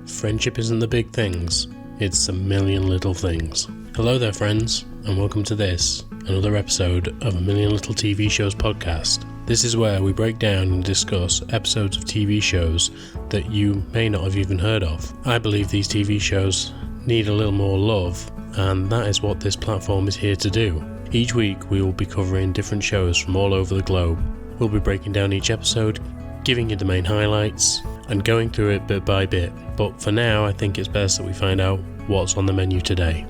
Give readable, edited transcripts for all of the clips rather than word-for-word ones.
Friendship isn't the big things, it's a million little things. Hello there, friends, and welcome to this, another episode of A Million Little TV Shows podcast. This is where we break down and discuss episodes of TV shows that you may not have even heard of. I believe these TV shows need a little more love, and that is what this platform is here to do. Each week we will be covering different shows from all over the globe. We'll be breaking down each episode, giving you the main highlights, and going through it bit by bit. But for now, I think it's best that we find out what's on the menu today.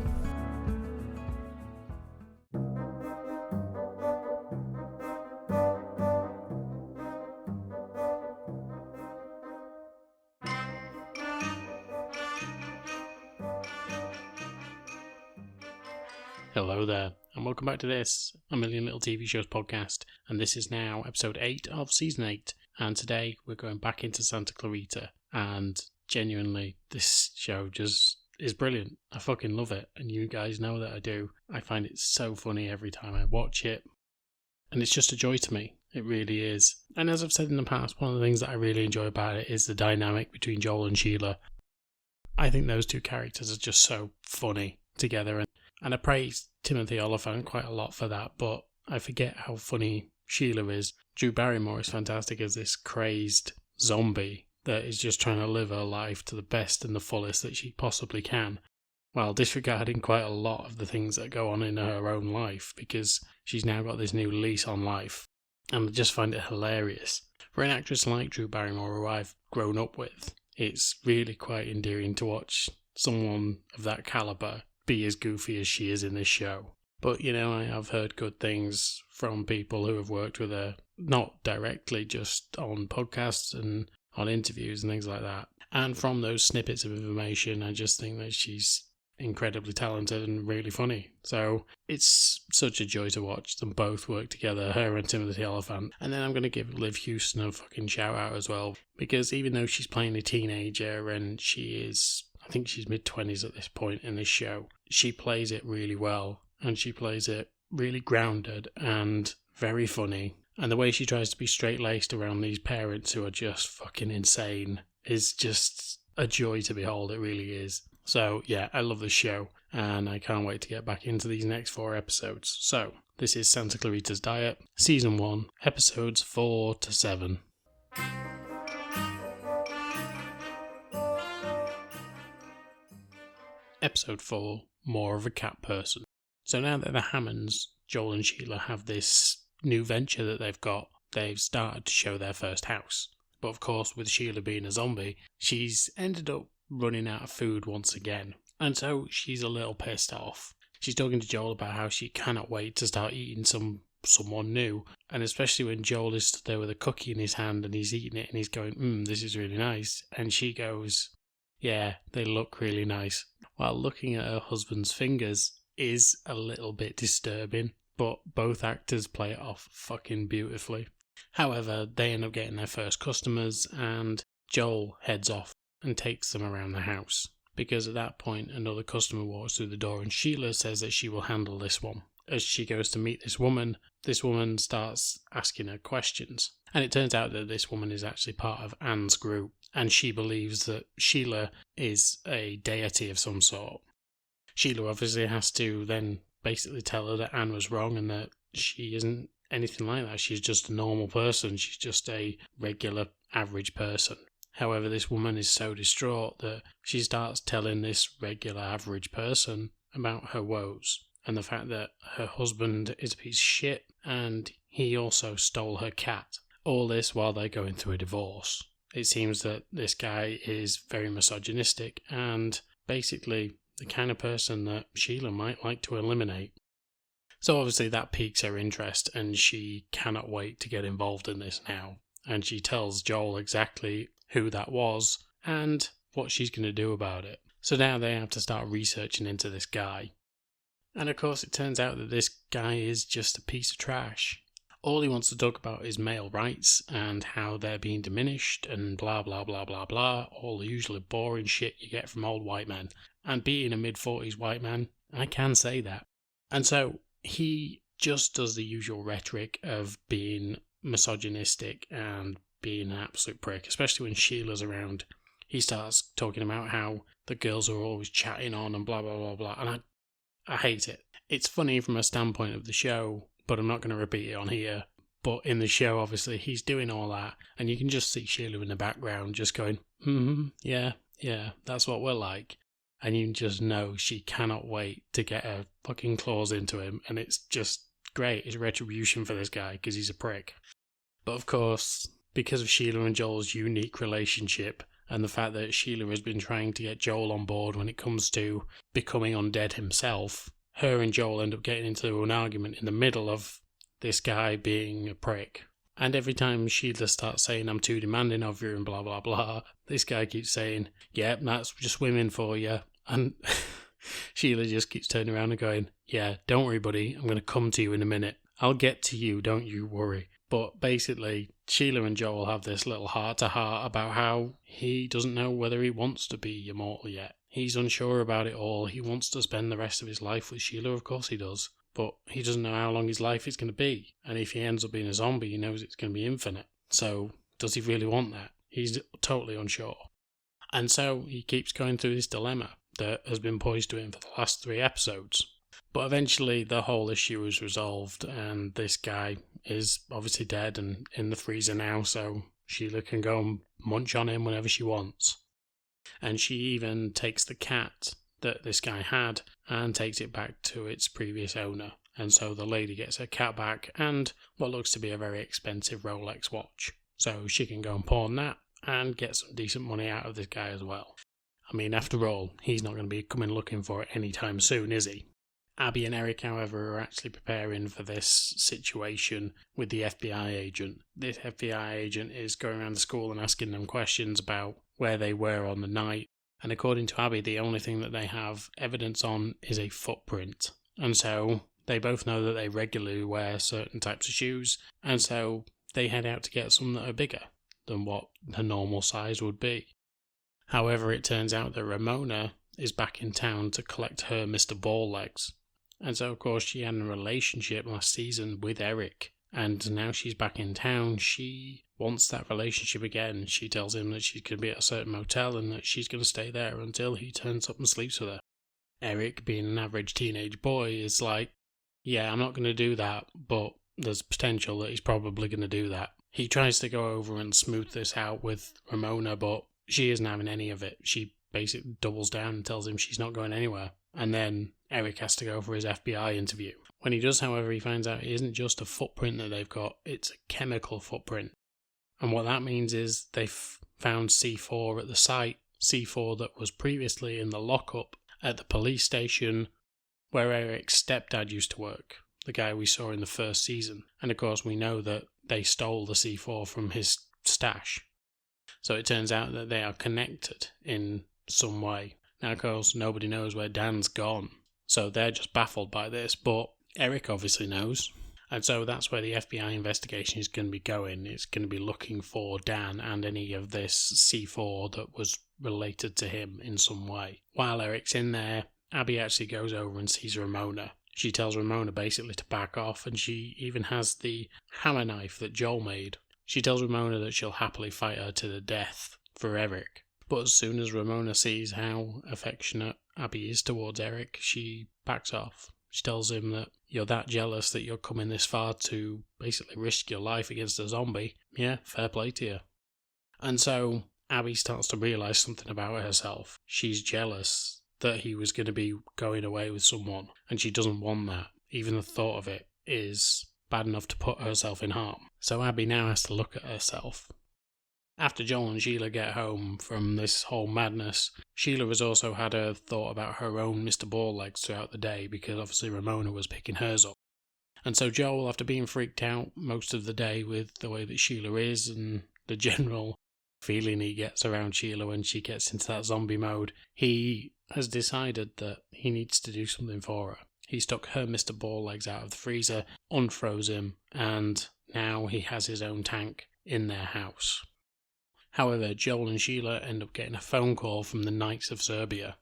Hello there, and welcome back to this, A Million Little TV Shows podcast, and this is now episode 8 of season 8, and today we're going back into Santa Clarita, and genuinely, this show just is brilliant. I fucking love it, and you guys know that I do. I find it so funny every time I watch it, and it's just a joy to me. It really is. And as I've said in the past, one of the things that I really enjoy about it is the dynamic between Joel and Sheila. I think those two characters are just so funny together, and I praise Timothy Olyphant quite a lot for that, but I forget how funny Sheila is. Drew Barrymore is fantastic as this crazed zombie that is just trying to live her life to the best and the fullest that she possibly can, while disregarding quite a lot of the things that go on in her own life, because she's now got this new lease on life, and I just find it hilarious. For an actress like Drew Barrymore, who I've grown up with, it's really quite endearing to watch someone of that calibre be as goofy as she is in this show. But, you know, I have heard good things from people who have worked with her, not directly, just on podcasts and on interviews and things like that. And from those snippets of information, I just think that she's incredibly talented and really funny. So it's such a joy to watch them both work together, her and Timothy Olyphant. And then I'm going to give Liv Hewson a fucking shout out as well, because even though she's playing a teenager and she is, I think she's mid-20s at this point in this show, she plays it really well, and she plays it really grounded and very funny. And the way she tries to be straight-laced around these parents who are just fucking insane is just a joy to behold, it really is. So yeah, I love this show, and I can't wait to get back into these next 4 episodes. So, this is Santa Clarita Diet, Season 1, Episodes 4-7. Episode 4, More of a Cat Person. So now that the Hammonds, Joel and Sheila, have this new venture that they've got, they've started to show their first house. But of course, with Sheila being a zombie, she's ended up running out of food once again. And so she's a little pissed off. She's talking to Joel about how she cannot wait to start eating someone new. And especially when Joel is stood there with a cookie in his hand and he's eating it and he's going, this is really nice. And she goes, yeah, they look really nice. While looking at her husband's fingers is a little bit disturbing, but both actors play it off fucking beautifully. However, they end up getting their first customers, and Joel heads off and takes them around the house, because at that point another customer walks through the door and Sheila says that she will handle this one. As she goes to meet this woman starts asking her questions, and it turns out that this woman is actually part of Anne's group, and she believes that Sheila is a deity of some sort. Sheila obviously has to then basically tell her that Anne was wrong and that she isn't anything like that. She's just a normal person. She's just a regular, average person. However, this woman is so distraught that she starts telling this regular, average person about her woes and the fact that her husband is a piece of shit and he also stole her cat. All this while they're going through a divorce. It seems that this guy is very misogynistic and basically the kind of person that Sheila might like to eliminate. So obviously that piques her interest and she cannot wait to get involved in this now. And she tells Joel exactly who that was and what she's going to do about it. So now they have to start researching into this guy. And of course it turns out that this guy is just a piece of trash. All he wants to talk about is male rights and how they're being diminished and blah blah blah blah blah, all the usually boring shit you get from old white men. And being a mid-40s white man, I can say that. And so he just does the usual rhetoric of being misogynistic and being an absolute prick, especially when Sheila's around. he starts talking about how the girls are always chatting on and blah, blah, blah, blah. And I hate it. It's funny from a standpoint of the show, but I'm not going to repeat it on here. But in the show, obviously, he's doing all that, and you can just see Sheila in the background just going, yeah, that's what we're like. And you just know she cannot wait to get her fucking claws into him, and it's just great. It's retribution for this guy, because he's a prick. But of course, because of Sheila and Joel's unique relationship, and the fact that Sheila has been trying to get Joel on board when it comes to becoming undead himself, her and Joel end up getting into an argument in the middle of this guy being a prick. And every time Sheila starts saying, I'm too demanding of you and blah, blah, blah, this guy keeps saying, yep, that's just women for you. And Sheila just keeps turning around and going, yeah, don't worry, buddy, I'm going to come to you in a minute. I'll get to you, don't you worry. But basically, Sheila and Joel have this little heart-to-heart about how he doesn't know whether he wants to be immortal yet. He's unsure about it all. He wants to spend the rest of his life with Sheila, of course he does. But he doesn't know how long his life is going to be. And if he ends up being a zombie, he knows it's going to be infinite. So, does he really want that? He's totally unsure. And so, he keeps going through this dilemma that has been posed to him for the last 3 episodes. But eventually, the whole issue is resolved, and this guy is obviously dead and in the freezer now, so Sheila can go and munch on him whenever she wants. And she even takes the cat that this guy had and takes it back to its previous owner. And so the lady gets her cat back and what looks to be a very expensive Rolex watch. So she can go and pawn that and get some decent money out of this guy as well. I mean, after all, he's not going to be coming looking for it anytime soon, is he? Abby and Eric, however, are actually preparing for this situation with the FBI agent. This FBI agent is going around the school and asking them questions about where they were on the night. And according to Abby, the only thing that they have evidence on is a footprint. And so they both know that they regularly wear certain types of shoes. And so they head out to get some that are bigger than what the normal size would be. However, it turns out that Ramona is back in town to collect her Mr. Balllegs. And so, of course, she had a relationship last season with Eric. And now she's back in town. She wants that relationship again. She tells him that she's going to be at a certain motel and that she's going to stay there until he turns up and sleeps with her. Eric, being an average teenage boy, is like, yeah, I'm not going to do that, but there's potential that he's probably going to do that. He tries to go over and smooth this out with Ramona, but she isn't having any of it. She basically doubles down and tells him she's not going anywhere. And then Eric has to go for his FBI interview. When he does, however, he finds out it isn't just a footprint that they've got, it's a chemical footprint. And what that means is they've found C4 at the site, C4 that was previously in the lockup at the police station where Eric's stepdad used to work, the guy we saw in the first season. And of course we know that they stole the C4 from his stash. So it turns out that they are connected in some way. Now, of course, nobody knows where Dan's gone. So they're just baffled by this, but Eric obviously knows. And so that's where the FBI investigation is going to be going. It's going to be looking for Dan and any of this C4 that was related to him in some way. While Eric's in there, Abby actually goes over and sees Ramona. She tells Ramona basically to back off, and she even has the hammer knife that Joel made. She tells Ramona that she'll happily fight her to the death for Eric. But as soon as Ramona sees how affectionate Abby is towards Eric, she backs off. She tells him that you're that jealous that you're coming this far to basically risk your life against a zombie. Yeah, fair play to you. And so Abby starts to realise something about herself. She's jealous that he was going to be going away with someone, and she doesn't want that. Even the thought of it is bad enough to put herself in harm. So Abby now has to look at herself. After Joel and Sheila get home from this whole madness, Sheila has also had a thought about her own Mr. Balllegs throughout the day, because obviously Ramona was picking hers up. And so Joel, after being freaked out most of the day with the way that Sheila is and the general feeling he gets around Sheila when she gets into that zombie mode, he has decided that he needs to do something for her. He stuck her Mr. Balllegs out of the freezer, unfroze him, and now he has his own tank in their house. However, Joel and Sheila end up getting a phone call from the Knights of Serbia.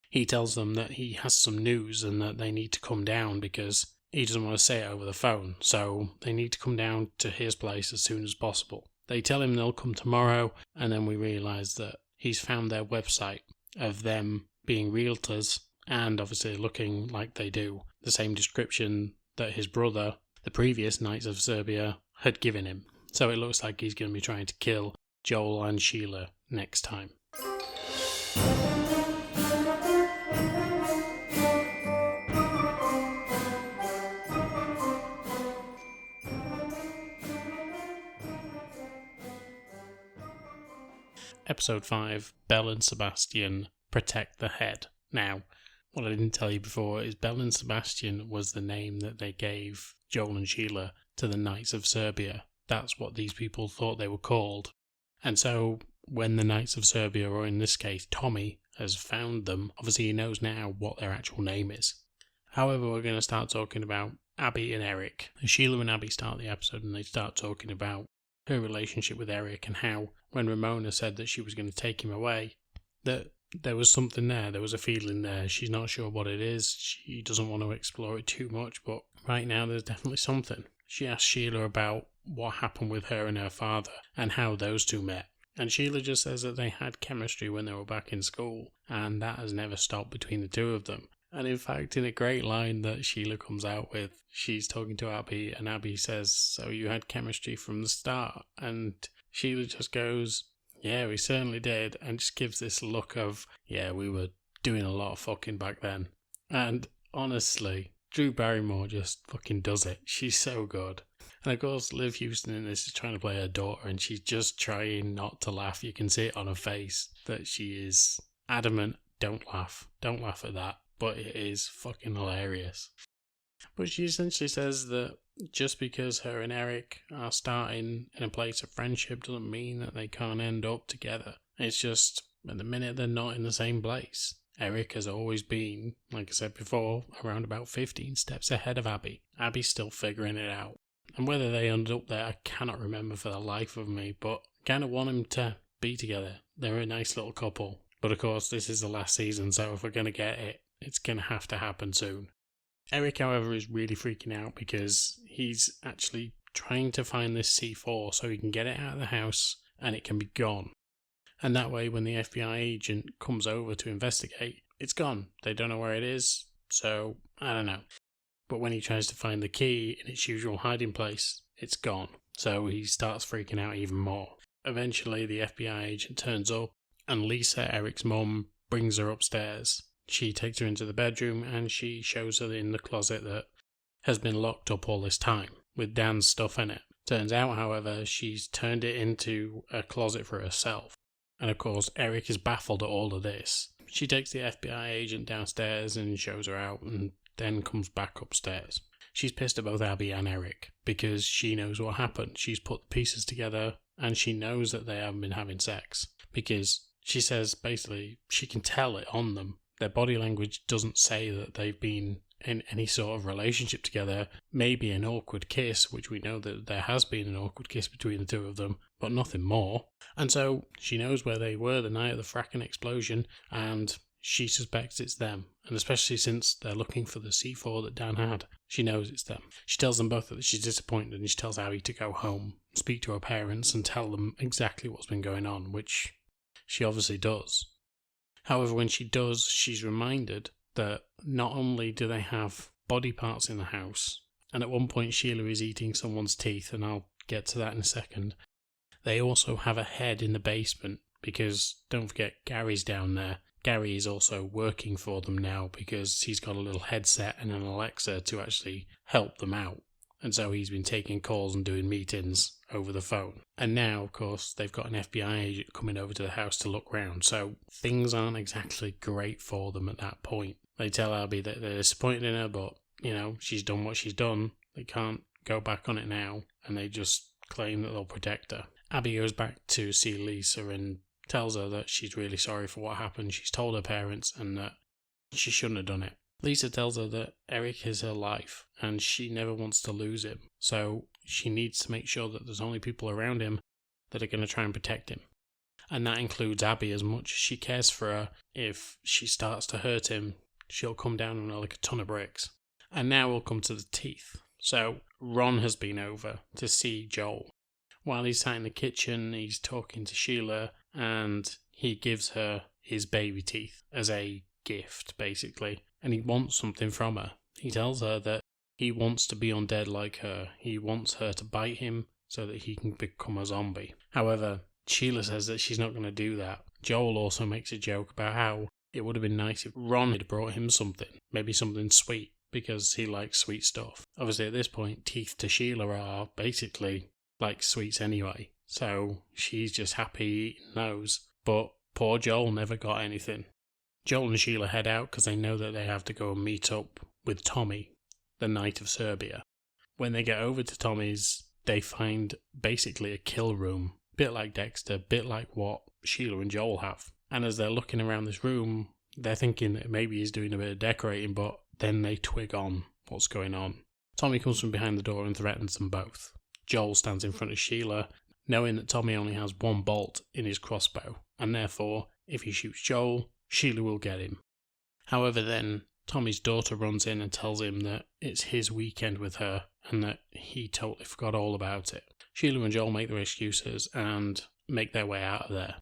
He tells them that he has some news and that they need to come down because he doesn't want to say it over the phone, so they need to come down to his place as soon as possible. They tell him they'll come tomorrow, and then we realise that he's found their website of them being realtors and obviously looking like they do, the same description that his brother, the previous Knights of Serbia, had given him. So it looks like he's going to be trying to kill Joel and Sheila next time. Episode 5, Belle and Sebastian protect the head. Now, what I didn't tell you before is Belle and Sebastian was the name that they gave Joel and Sheila to the Knights of Serbia. That's what these people thought they were called. And so, when the Knights of Serbia, or in this case Tommy, has found them, obviously he knows now what their actual name is. However, we're going to start talking about Abby and Eric. Sheila and Abby start the episode and they start talking about her relationship with Eric and how, when Ramona said that she was going to take him away, that there was something there, there was a feeling there. She's not sure what it is, she doesn't want to explore it too much, but right now there's definitely something. She asked Sheila about what happened with her and her father and how those two met. And Sheila just says that they had chemistry when they were back in school, and that has never stopped between the two of them. And in fact, in a great line that Sheila comes out with, she's talking to Abby, and Abby says, "So you had chemistry from the start?" And Sheila just goes, "Yeah, we certainly did," and just gives this look of, yeah, we were doing a lot of fucking back then. And honestly, Drew Barrymore just fucking does it. She's so good. And of course, Liv Hewson in this is trying to play her daughter, and she's just trying not to laugh. You can see it on her face that she is adamant, don't laugh at that. But it is fucking hilarious. But she essentially says that just because her and Eric are starting in a place of friendship doesn't mean that they can't end up together. It's just, at the minute, they're not in the same place. Eric has always been, like I said before, around about 15 steps ahead of Abby. Abby's still figuring it out. And whether they end up there, I cannot remember for the life of me, but I kind of want them to be together. They're a nice little couple. But of course, this is the last season, so if we're going to get it, it's going to have to happen soon. Eric, however, is really freaking out because he's actually trying to find this C4 so he can get it out of the house and it can be gone. And that way, when the FBI agent comes over to investigate, it's gone. They don't know where it is, so I don't know. But when he tries to find the key in its usual hiding place, it's gone. So he starts freaking out even more. Eventually, the FBI agent turns up and Lisa, Eric's mum, brings her upstairs. She takes her into the bedroom and she shows her in the closet that has been locked up all this time, with Dan's stuff in it. Turns out, however, she's turned it into a closet for herself. And of course, Eric is baffled at all of this. She takes the FBI agent downstairs and shows her out and then comes back upstairs. She's pissed at both Abby and Eric because she knows what happened. She's put the pieces together and she knows that they haven't been having sex because she says basically she can tell it on them. Their body language doesn't say that they've been in any sort of relationship together. Maybe an awkward kiss, which we know that there has been an awkward kiss between the two of them, but nothing more. And so she knows where they were the night of the fracking explosion, and she suspects it's them. And especially since they're looking for the C4 that Dan had, she knows it's them. She tells them both that she's disappointed, and she tells Abby to go home, speak to her parents, and tell them exactly what's been going on, which she obviously does. However, when she does, she's reminded that not only do they have body parts in the house, and at one point Sheila is eating someone's teeth, and I'll get to that in a second, they also have a head in the basement, because don't forget Gary's down there. Gary is also working for them now because he's got a little headset and an Alexa to actually help them out. And so he's been taking calls and doing meetings over the phone. And now, of course, they've got an FBI agent coming over to the house to look round. So things aren't exactly great for them at that point. They tell Abby that they're disappointed in her, but, you know, she's done what she's done. They can't go back on it now. And they just claim that they'll protect her. Abby goes back to see Lisa and tells her that she's really sorry for what happened. She's told her parents and that she shouldn't have done it. Lisa tells her that Eric is her life and she never wants to lose him, so she needs to make sure that there's only people around him that are going to try and protect him. And that includes Abby. As much as she cares for her, if she starts to hurt him, she'll come down on her like a ton of bricks. And now we'll come to the teeth. So Ron has been over to see Joel. While he's sat in the kitchen, he's talking to Sheila and he gives her his baby teeth as a gift, basically, and he wants something from her. He tells her that he wants to be undead like her. He wants her to bite him so that he can become a zombie. However, Sheila says that she's not going to do that. Joel also makes a joke about how it would have been nice if Ron had brought him something, maybe something sweet, because he likes sweet stuff. Obviously, at this point, teeth to Sheila are basically like sweets anyway, so she's just happy eating those. But poor Joel never got anything. Joel and Sheila head out because they know that they have to go and meet up with Tommy, the Knight of Serbia. When they get over to Tommy's, they find basically a kill room, bit like Dexter, bit like what Sheila and Joel have. And as they're looking around this room, they're thinking that maybe he's doing a bit of decorating, but then they twig on what's going on. Tommy comes from behind the door and threatens them both. Joel stands in front of Sheila, knowing that Tommy only has one bolt in his crossbow, and therefore, if he shoots Joel, Sheila will get him. However, then, Tommy's daughter runs in and tells him that it's his weekend with her, and that he totally forgot all about it. Sheila and Joel make their excuses and make their way out of there.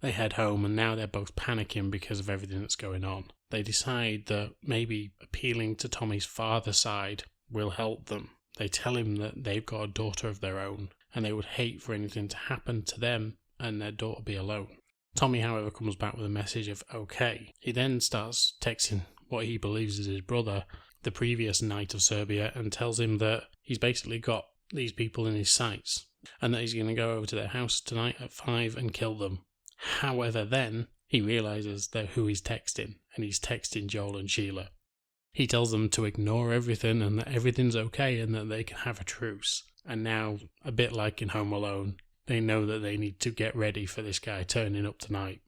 They head home, and now they're both panicking because of everything that's going on. They decide that maybe appealing to Tommy's father side will help them. They tell him that they've got a daughter of their own, and they would hate for anything to happen to them and their daughter be alone. Tommy, however, comes back with a message of okay. He then starts texting what he believes is his brother, the previous Knight of Serbia, and tells him that he's basically got these people in his sights, and that he's going to go over to their house tonight at 5 and kill them. However, then he realises that who he's texting, and he's texting Joel and Sheila. He tells them to ignore everything and that everything's okay and that they can have a truce. And now, a bit like in Home Alone, they know that they need to get ready for this guy turning up tonight.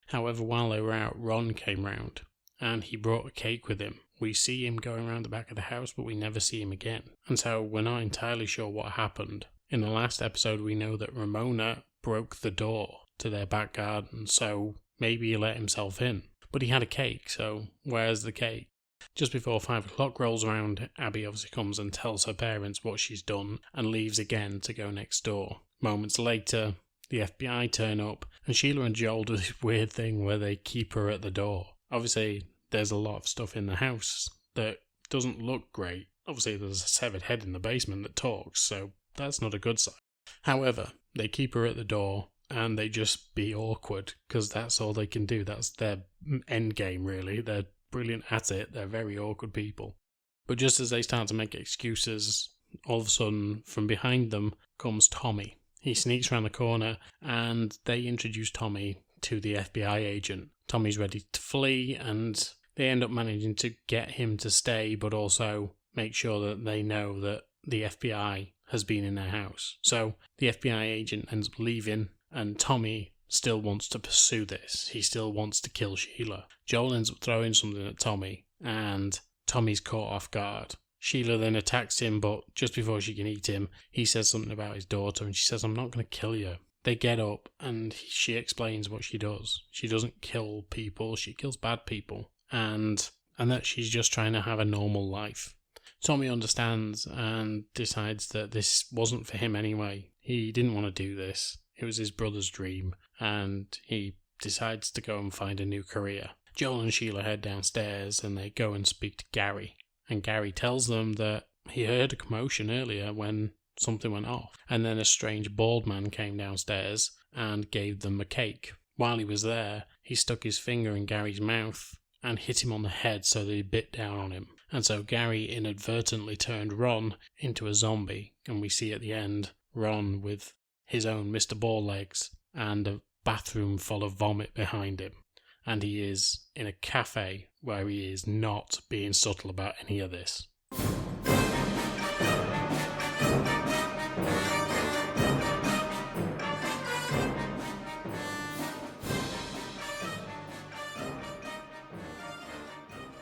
However, while they were out, Ron came round, and he brought a cake with him. We see him going around the back of the house, but we never see him again. And so we're not entirely sure what happened. In the last episode, we know that Ramona broke the door to their back garden, so maybe he let himself in. But he had a cake, so where's the cake? Just before 5 o'clock rolls around, Abby obviously comes and tells her parents what she's done and leaves again to go next door. Moments later, the FBI turn up, and Sheila and Joel do this weird thing where they keep her at the door. Obviously, there's a lot of stuff in the house that doesn't look great. Obviously, there's a severed head in the basement that talks, so that's not a good sign. However, they keep her at the door, and they just be awkward, because that's all they can do. That's their end game, really. They're brilliant at it. They're very awkward people. But just as they start to make excuses, all of a sudden, from behind them comes Tommy. He sneaks around the corner, and they introduce Tommy to the FBI agent. Tommy's ready to flee, and they end up managing to get him to stay, but also make sure that they know that the FBI has been in their house. So the FBI agent ends up leaving, and Tommy still wants to pursue this. He still wants to kill Sheila. Joel ends up throwing something at Tommy, and Tommy's caught off guard. Sheila then attacks him, but just before she can eat him, he says something about his daughter, and she says, "I'm not going to kill you." They get up, and she explains what she does. She doesn't kill people, she kills bad people, and that she's just trying to have a normal life. Tommy understands and decides that this wasn't for him anyway. He didn't want to do this. It was his brother's dream, and he decides to go and find a new career. Joel and Sheila head downstairs, and they go and speak to Gary. And Gary tells them that he heard a commotion earlier when something went off, and then a strange bald man came downstairs and gave them a cake. While he was there, he stuck his finger in Gary's mouth and hit him on the head so that he bit down on him. And so Gary inadvertently turned Ron into a zombie, and we see at the end Ron with his own Mr. Ball legs and a bathroom full of vomit behind him. And he is in a cafe where he is not being subtle about any of this.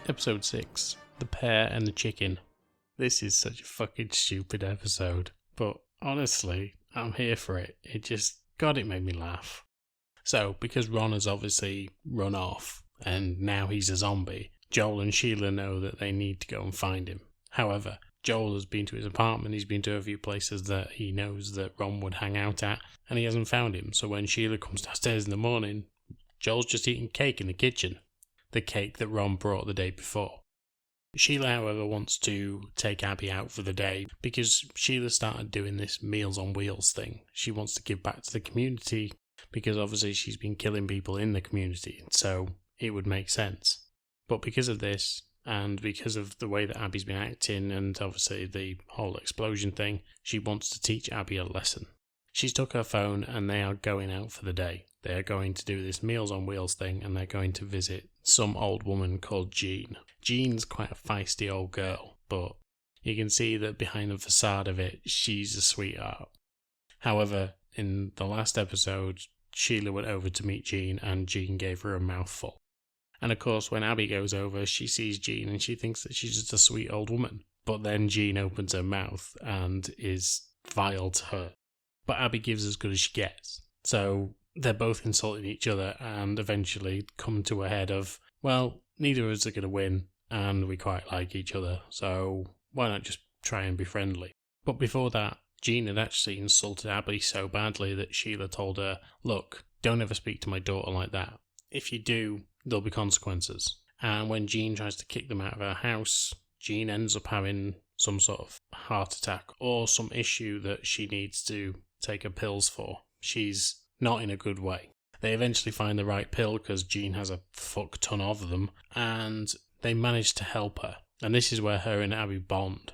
Episode 6, The Pear and the Chicken. This is such a fucking stupid episode, but honestly, I'm here for it. It made me laugh. So, because Ron has obviously run off, and now he's a zombie, Joel and Sheila know that they need to go and find him. However, Joel has been to his apartment, he's been to a few places that he knows that Ron would hang out at, and he hasn't found him. So when Sheila comes downstairs in the morning, Joel's just eating cake in the kitchen. The cake that Ron brought the day before. Sheila, however, wants to take Abby out for the day because Sheila started doing this Meals on Wheels thing. She wants to give back to the community because obviously she's been killing people in the community, so it would make sense. But because of this, and because of the way that Abby's been acting, and obviously the whole explosion thing, she wants to teach Abby a lesson. She's took her phone and they are going out for the day. They are going to do this Meals on Wheels thing and they're going to visit some old woman called Jean. Jean's quite a feisty old girl, but you can see that behind the facade of it, she's a sweetheart. However, in the last episode, Sheila went over to meet Jean and Jean gave her a mouthful. And of course, when Abby goes over, she sees Jean and she thinks that she's just a sweet old woman. But then Jean opens her mouth and is vile to her. But Abby gives as good as she gets. So they're both insulting each other and eventually come to a head of, well, neither of us are going to win and we quite like each other. So why not just try and be friendly? But before that, Jean had actually insulted Abby so badly that Sheila told her, look, don't ever speak to my daughter like that. If you do, there'll be consequences. And when Jean tries to kick them out of her house, Jean ends up having some sort of heart attack or some issue that she needs to take her pills for. She's not in a good way. They eventually find the right pill because Jean has a fuck ton of them and they manage to help her. And this is where her and Abby bond.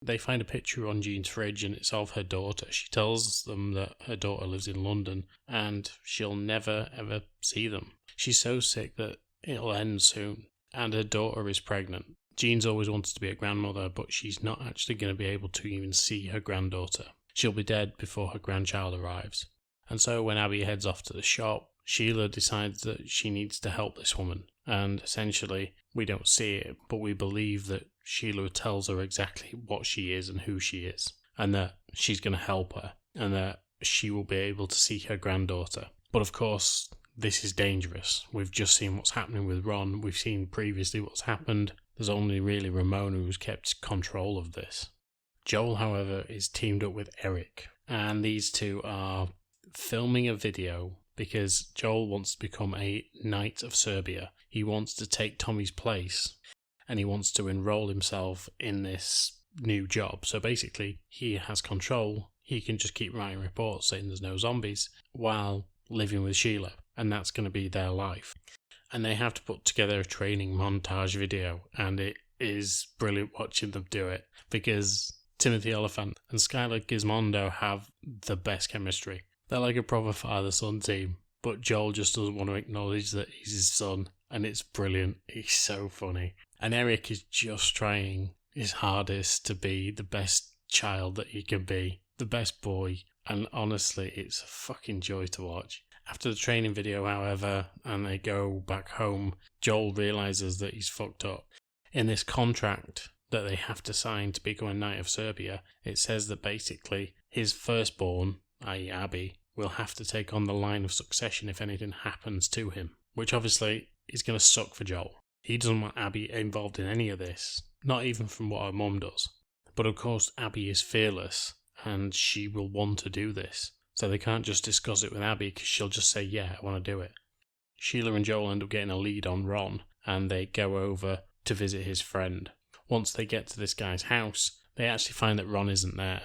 They find a picture on Jean's fridge and it's of her daughter. She tells them that her daughter lives in London and she'll never ever see them. She's so sick that it'll end soon, and her daughter is pregnant. Jean's always wanted to be a grandmother, but she's not actually going to be able to even see her granddaughter. She'll be dead before her grandchild arrives. And so when Abby heads off to the shop, Sheila decides that she needs to help this woman. And essentially, we don't see it, but we believe that Sheila tells her exactly what she is and who she is, and that she's going to help her, and that she will be able to see her granddaughter. But of course, this is dangerous. We've just seen what's happening with Ron. We've seen previously what's happened. There's only really Ramona who's kept control of this. Joel, however, is teamed up with Eric, and these two are filming a video because Joel wants to become a Knight of Serbia. He wants to take Tommy's place, and he wants to enroll himself in this new job. So basically, he has control. He can just keep writing reports saying there's no zombies while living with Sheila, and that's going to be their life. And they have to put together a training montage video, and it is brilliant watching them do it because Timothy Olyphant and Skylar Gizmondo have the best chemistry. They're like a proper father-son team, but Joel just doesn't want to acknowledge that he's his son, and it's brilliant. He's so funny. And Eric is just trying his hardest to be the best child that he can be, the best boy, and honestly, it's a fucking joy to watch. After the training video, however, and they go back home, Joel realises that he's fucked up. In this contract that they have to sign to become a Knight of Serbia, it says that basically his firstborn, i.e. Abby, will have to take on the line of succession if anything happens to him, which obviously is going to suck for Joel. He doesn't want Abby involved in any of this, not even from what her mum does. But of course, Abby is fearless, and she will want to do this. So they can't just discuss it with Abby because she'll just say, yeah, I want to do it. Sheila and Joel end up getting a lead on Ron, and they go over to visit his friend. Once they get to this guy's house, they actually find that Ron isn't there.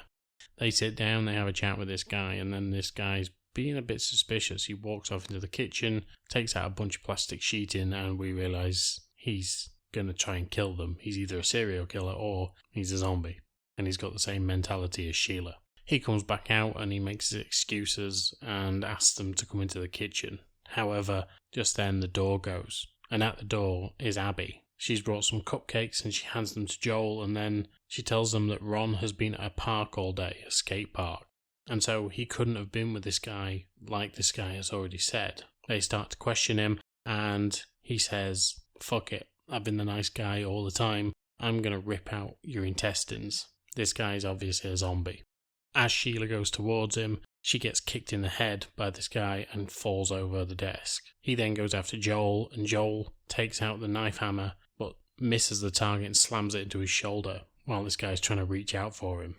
They sit down, they have a chat with this guy, and then this guy's being a bit suspicious. He walks off into the kitchen, takes out a bunch of plastic sheeting, and we realise he's going to try and kill them. He's either a serial killer or he's a zombie, and he's got the same mentality as Sheila. He comes back out and he makes his excuses and asks them to come into the kitchen. However, just then the door goes, and at the door is Abby. She's brought some cupcakes and she hands them to Joel, and then she tells them that Ron has been at a park all day, a skate park. And so he couldn't have been with this guy, like this guy has already said. They start to question him, and he says, fuck it, I've been the nice guy all the time. I'm going to rip out your intestines. This guy is obviously a zombie. As Sheila goes towards him, she gets kicked in the head by this guy and falls over the desk. He then goes after Joel, and Joel takes out the knife hammer, but misses the target and slams it into his shoulder, while this guy's trying to reach out for him.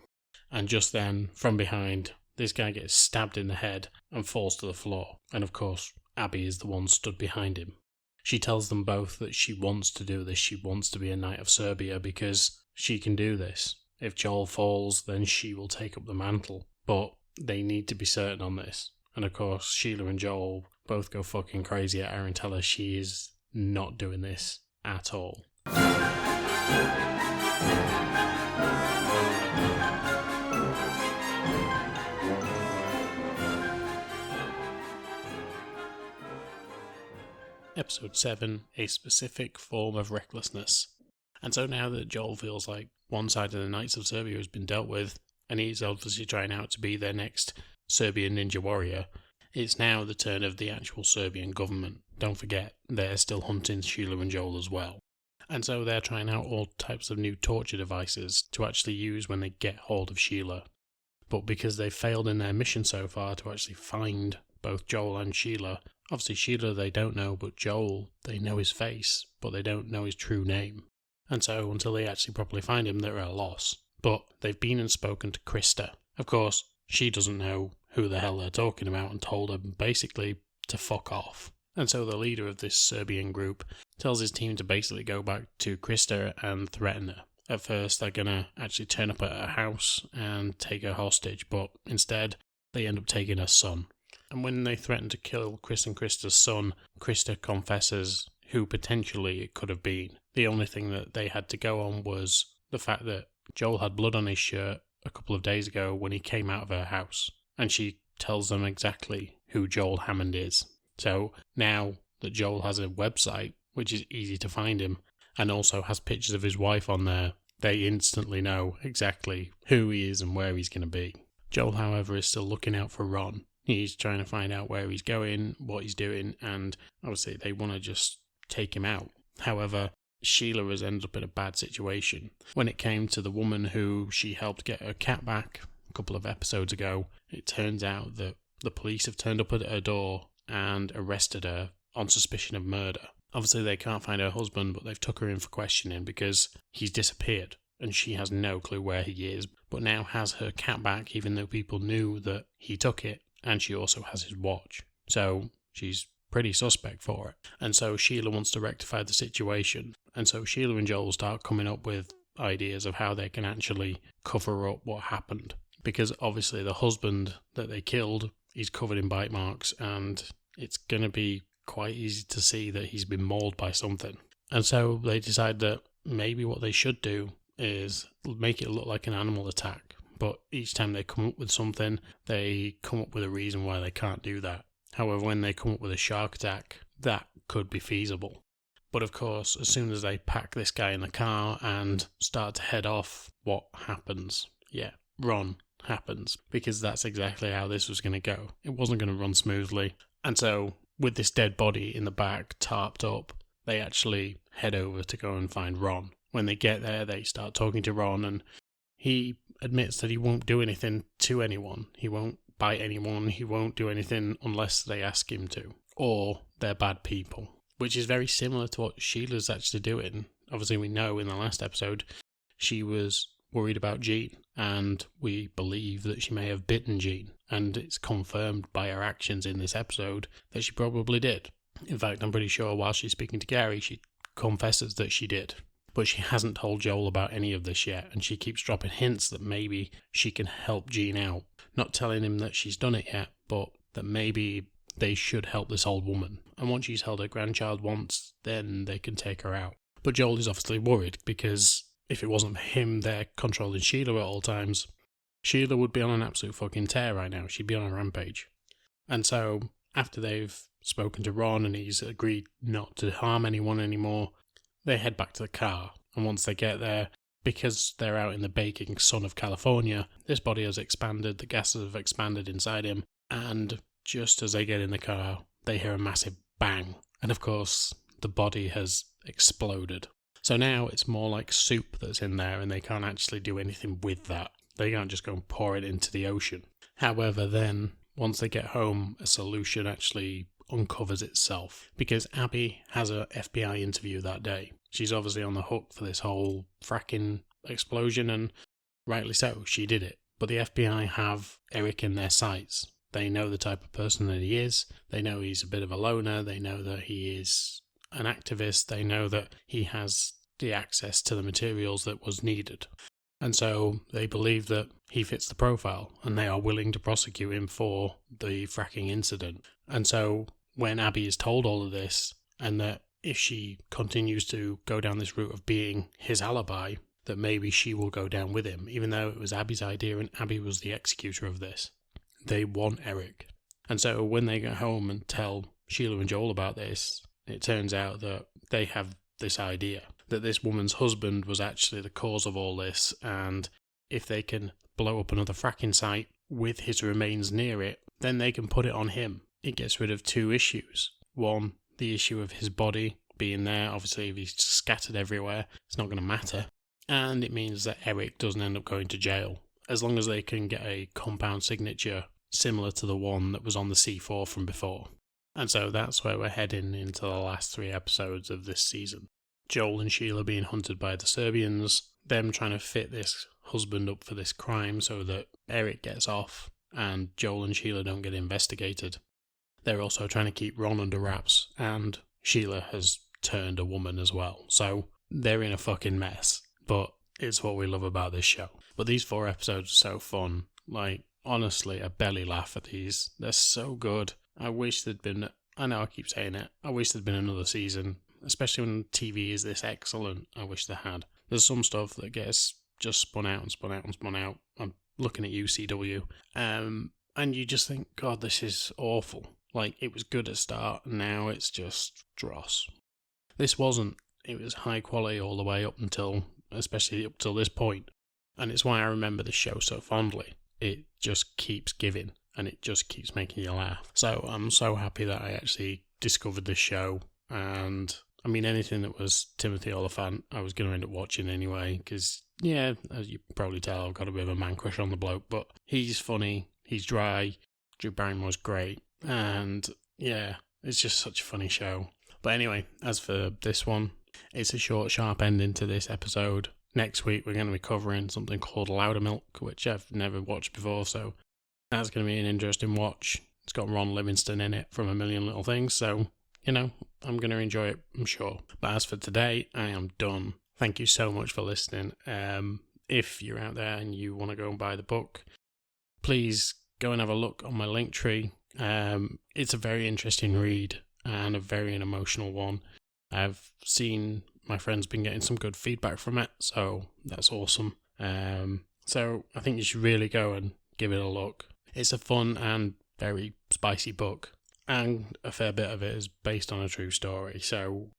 And just then, from behind, this guy gets stabbed in the head and falls to the floor. And of course, Abby is the one stood behind him. She tells them both that she wants to do this. She wants to be a Knight of Serbia because she can do this. If Joel falls, then she will take up the mantle. But they need to be certain on this. And of course, Sheila and Joel both go fucking crazy at her and tell her she is not doing this at all. Episode 7, A Specific Form of Recklessness. And so now that Joel feels like one side of the Knights of Serbia has been dealt with, and he's obviously trying out to be their next Serbian ninja warrior, it's now the turn of the actual Serbian government. Don't forget, they're still hunting Sheila and Joel as well. And so they're trying out all types of new torture devices to actually use when they get hold of Sheila. But because they've failed in their mission so far to actually find both Joel and Sheila, obviously Sheila they don't know, but Joel, they know his face, but they don't know his true name. And so until they actually properly find him, they're at a loss. But they've been and spoken to Krista. Of course, she doesn't know who the hell they're talking about and told them basically to fuck off. And so the leader of this Serbian group tells his team to basically go back to Krista and threaten her. At first, they're going to actually turn up at her house and take her hostage, but instead, they end up taking her son. And when they threaten to kill Chris and Krista's son, Krista confesses who potentially it could have been. The only thing that they had to go on was the fact that Joel had blood on his shirt a couple of days ago when he came out of her house. And she tells them exactly who Joel Hammond is. So now that Joel has a website, which is easy to find him, and also has pictures of his wife on there, they instantly know exactly who he is and where he's going to be. Joel, however, is still looking out for Ron. He's trying to find out where he's going, what he's doing, and obviously they want to just take him out. However, Sheila has ended up in a bad situation. When it came to the woman who she helped get her cat back a couple of episodes ago, it turns out that the police have turned up at her door and arrested her on suspicion of murder. Obviously they can't find her husband, but they've took her in for questioning because he's disappeared and she has no clue where he is, but now has her cat back even though people knew that he took it, and she also has his watch. So she's pretty suspect for it. And so Sheila wants to rectify the situation. And so Sheila and Joel start coming up with ideas of how they can actually cover up what happened. Because obviously the husband that they killed, he's covered in bite marks, and it's going to be quite easy to see that he's been mauled by something. And so they decide that maybe what they should do is make it look like an animal attack. But each time they come up with something, they come up with a reason why they can't do that. However, when they come up with a shark attack, that could be feasible. But of course, as soon as they pack this guy in the car and start to head off, what happens? Yeah, Ron happens. Because that's exactly how this was going to go. It wasn't going to run smoothly. And so, with this dead body in the back, tarped up, they actually head over to go and find Ron. When they get there, they start talking to Ron, and he admits that he won't do anything to anyone. He won't bite anyone. He won't do anything unless they ask him to. Or they're bad people. Which is very similar to what Sheila's actually doing. Obviously, we know in the last episode, she was worried about Jean. And we believe that she may have bitten Jean. And it's confirmed by her actions in this episode that she probably did. In fact, I'm pretty sure while she's speaking to Gary, she confesses that she did. But she hasn't told Joel about any of this yet, and she keeps dropping hints that maybe she can help Jean out. Not telling him that she's done it yet, but that maybe they should help this old woman. And once she's held her grandchild once, then they can take her out. But Joel is obviously worried, because if it wasn't for him there controlling Sheila at all times, Sheila would be on an absolute fucking tear right now. She'd be on a rampage. And so, after they've spoken to Ron and he's agreed not to harm anyone anymore, they head back to the car. And once they get there, because they're out in the baking sun of California, this body has expanded, the gases have expanded inside him, and just as they get in the car, they hear a massive bang. And of course, the body has exploded. So now it's more like soup that's in there, and they can't actually do anything with that. They can't just go and pour it into the ocean. However, then, once they get home, a solution actually uncovers itself, because Abby has a FBI interview that day. She's obviously on the hook for this whole fracking explosion, and rightly so, she did it. But the FBI have Eric in their sights. They know the type of person that he is. They know he's a bit of a loner. They know that he is an activist. They know that he has the access to the materials that was needed. And so they believe that he fits the profile, and they are willing to prosecute him for the fracking incident. And so when Abby is told all of this, and that if she continues to go down this route of being his alibi, that maybe she will go down with him, even though it was Abby's idea and Abby was the executor of this. They want Eric. And so when they go home and tell Sheila and Joel about this, it turns out that they have this idea that this woman's husband was actually the cause of all this, and if they can blow up another fracking site with his remains near it, then they can put it on him. It gets rid of two issues. One, the issue of his body being there. Obviously, if he's scattered everywhere, it's not going to matter. And it means that Eric doesn't end up going to jail, as long as they can get a compound signature similar to the one that was on the C4 from before. And so that's where we're heading into the last 3 episodes of this season. Joel and Sheila being hunted by the Serbians, them trying to fit this husband up for this crime so that Eric gets off and Joel and Sheila don't get investigated. They're also trying to keep Ron under wraps, and Sheila has turned a woman as well. So they're in a fucking mess, but it's what we love about this show. But these 4 episodes are so fun. Like, honestly, I belly laugh at these. They're so good. I wish there'd been, I know I keep saying it, I wish there'd been another season. Especially when TV is this excellent, I wish they had. There's some stuff that gets just spun out and spun out and spun out. I'm looking at you, CW. And you just think, God, this is awful. Like, it was good at start, and now it's just dross. This wasn't. It was high quality all the way up until, especially up till this point. And it's why I remember this show so fondly. It just keeps giving, and it just keeps making you laugh. So I'm so happy that I actually discovered this show, and I mean, anything that was Timothy Olyphant, I was going to end up watching anyway, because, yeah, as you can probably tell, I've got a bit of a man crush on the bloke, but he's funny, he's dry, Drew Barrymore's great, and, yeah, it's just such a funny show. But anyway, as for this one, it's a short, sharp ending to this episode. Next week, we're going to be covering something called Loudermilk, which I've never watched before, so that's going to be an interesting watch. It's got Ron Livingston in it from A Million Little Things, so, you know, I'm going to enjoy it, I'm sure. But as for today, I am done. Thank you so much for listening. If you're out there and you want to go and buy the book, please go and have a look on my link tree. It's a very interesting read and a very emotional one. I've seen my friends been getting some good feedback from it, so that's awesome. So I think you should really go and give it a look. It's a fun and very spicy book, and a fair bit of it is based on a true story, so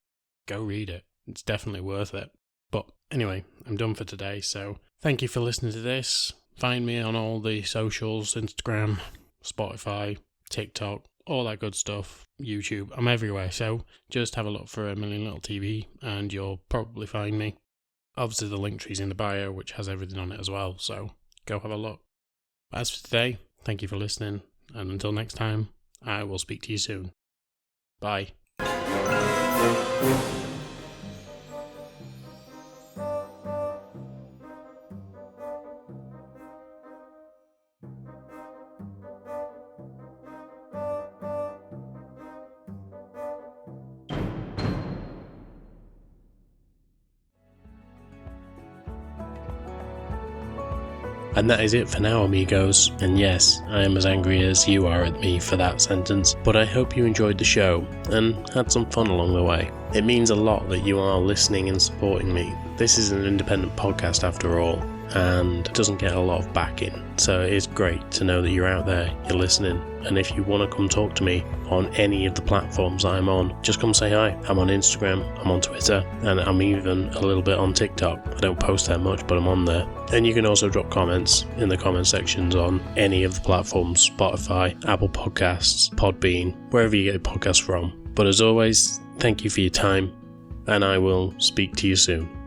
go read it. It's definitely worth it. But anyway, I'm done for today, so thank you for listening to this. Find me on all the socials, Instagram, Spotify, TikTok, all that good stuff, YouTube. I'm everywhere, so just have a look for A Million Little TV and you'll probably find me. Obviously the link tree's in the bio, which has everything on it as well, so go have a look. But as for today, thank you for listening, and until next time, I will speak to you soon. Bye. And that is it for now, amigos. And yes, I am as angry as you are at me for that sentence, but I hope you enjoyed the show and had some fun along the way. It means a lot that you are listening and supporting me. This is an independent podcast after all, and doesn't get a lot of backing, so it is great to know that you're out there, you're listening, and if you want to come talk to me on any of the platforms I'm on, just come say hi. I'm on Instagram, I'm on Twitter, and I'm even a little bit on TikTok. I don't post that much, but I'm on there. And you can also drop comments in the comment sections on any of the platforms, Spotify, Apple Podcasts, Podbean, wherever you get your podcasts from. But as always, thank you for your time, and I will speak to you soon.